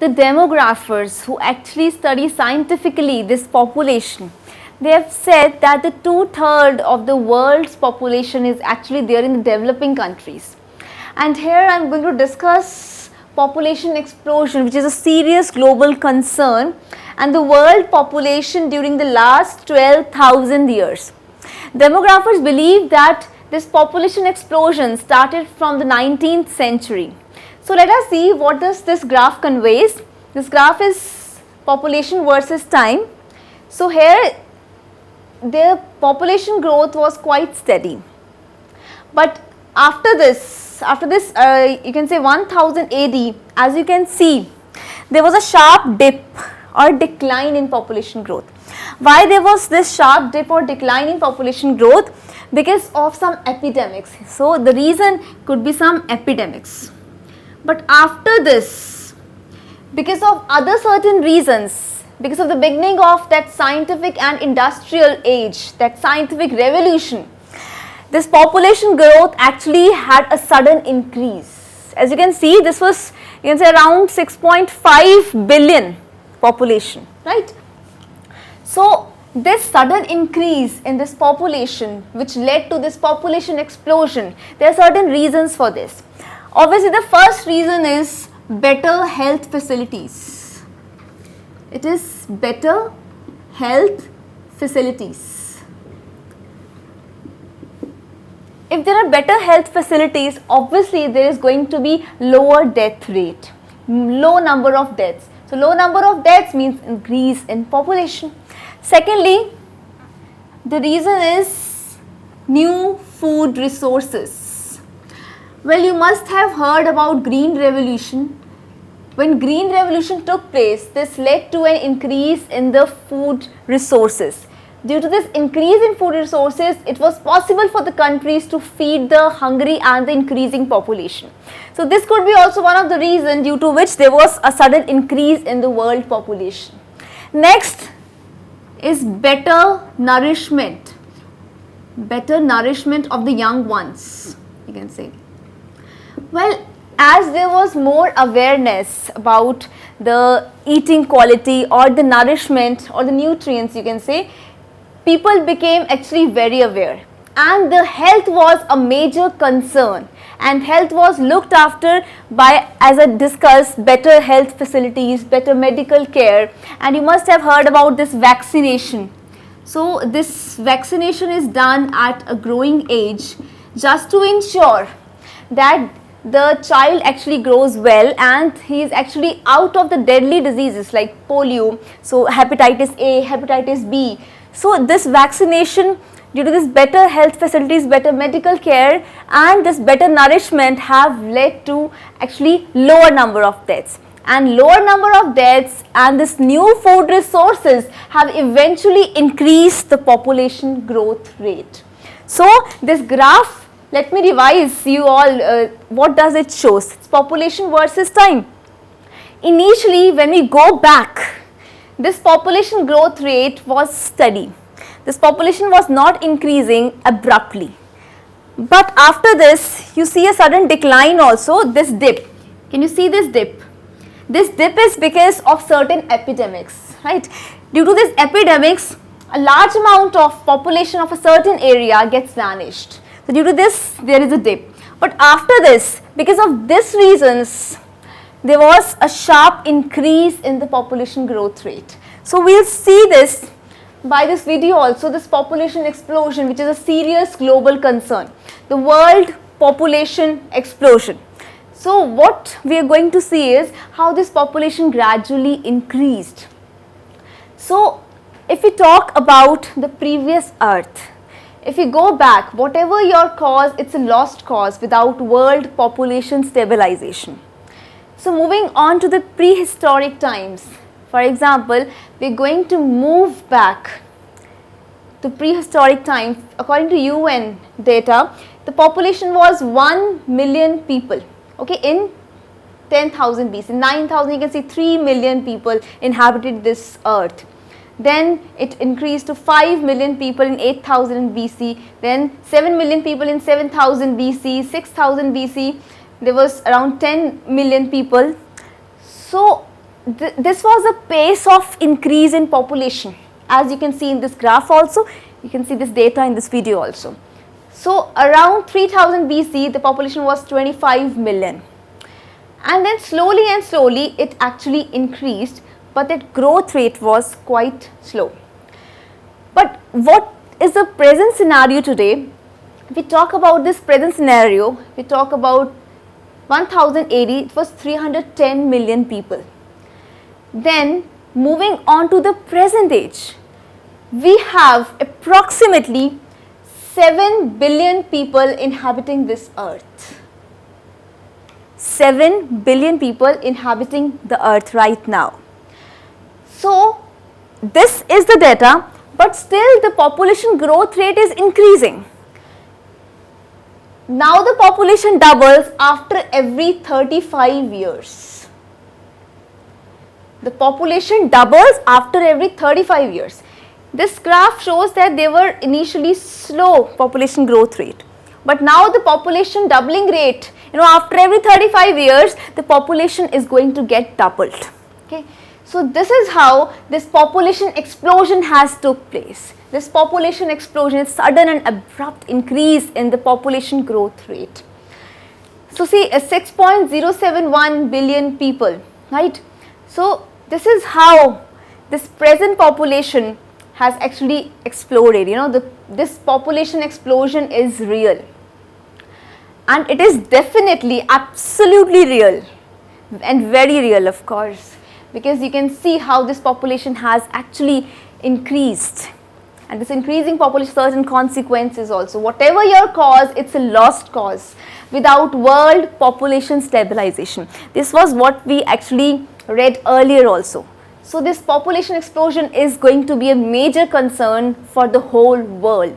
the demographers who actually study scientifically this population, they have said that the 2/3 of the world's population is actually there in the developing countries. And here I am going to discuss population explosion, which is a serious global concern, and the world population during the last 12,000 years. Demographers believe that this population explosion started from the 19th century. So let us see what does this graph conveys. This graph is population versus time. So here the population growth was quite steady, but after this you can say 1000 AD, as you can see, there was a sharp dip or decline in population growth. Why there was this sharp dip or decline in population growth? Because of some epidemics. So the reason could be some epidemics. But after this, because of other certain reasons, because of the beginning of that scientific and industrial age, that scientific revolution, this population growth actually had a sudden increase. As you can see, this was, you can say, around 6.5 billion population, right? So this sudden increase in this population, which led to this population explosion, there are certain reasons for this. Obviously, the first reason is better health facilities. It is better health facilities. If there are better health facilities, obviously there is going to be lower death rate, low number of deaths. So low number of deaths means increase in population. Secondly, the reason is new food resources. Well, you must have heard about Green Revolution. When Green Revolution took place, this led to an increase in the food resources. Due to this increase in food resources, it was possible for the countries to feed the hungry and the increasing population. So this could be also one of the reasons due to which there was a sudden increase in the world population. Next is better nourishment of the young ones, you can say. Well, as there was more awareness about the eating quality or the nourishment or the nutrients, you can say, people became actually very aware, and the health was a major concern, and health was looked after by, as I discussed, better health facilities, better medical care. And you must have heard about this vaccination. So this vaccination is done at a growing age just to ensure that the child actually grows well and he is actually out of the deadly diseases like polio, so hepatitis A, hepatitis B. So this vaccination, due to this better health facilities, better medical care and this better nourishment, have led to actually lower number of deaths. And lower number of deaths and this new food resources have eventually increased the population growth rate. So this graph, let me revise you all, what does it show? It's population versus time. Initially, when we go back, this population growth rate was steady. This population was not increasing abruptly. But after this, you see a sudden decline also, this dip. Can you see this dip? This dip is because of certain epidemics, right? Due to these epidemics, a large amount of population of a certain area gets vanished. So due to this, there is a dip. But after this, because of these reasons, there was a sharp increase in the population growth rate. So we will see this by this video also, this population explosion, which is a serious global concern, the world population explosion. So what we are going to see is how this population gradually increased. So if we talk about the previous Earth, if you go back, whatever your cause, it's a lost cause without world population stabilization. So moving on to the prehistoric times, for example, we are going to move back to prehistoric times. According to UN data, the population was 1 million people, okay, in 10,000 BC. In 9,000, you can see 3 million people inhabited this earth. Then it increased to 5 million people in 8000 BC, then 7 million people in 7000 BC, 6000 BC, there was around 10 million people. So this was a pace of increase in population. As you can see in this graph also, you can see this data in this video also. So around 3000 BC, the population was 25 million. And then slowly and slowly it actually increased, but that growth rate was quite slow. But what is the present scenario today? We talk about this present scenario, we talk about 1080, it was 310 million people. Then moving on to the present age, we have approximately 7 billion people inhabiting this earth. 7 billion people inhabiting the earth right now. So this is the data, but still the population growth rate is increasing. Now the population doubles after every 35 years. The population doubles after every 35 years. This graph shows that they were initially slow population growth rate, but now the population doubling rate, after every 35 years the population is going to get doubled. Okay, so this is how this population explosion has took place. This population explosion is sudden and abrupt increase in the population growth rate. So see, 6.071 billion people, right? So this is how this present population has actually exploded. This population explosion is real, and it is definitely absolutely real and very real, of course, because you can see how this population has actually increased, and this increasing population has certain consequences also. Whatever your cause, it's a lost cause without world population stabilization. This was what we actually read earlier also. So this population explosion is going to be a major concern for the whole world.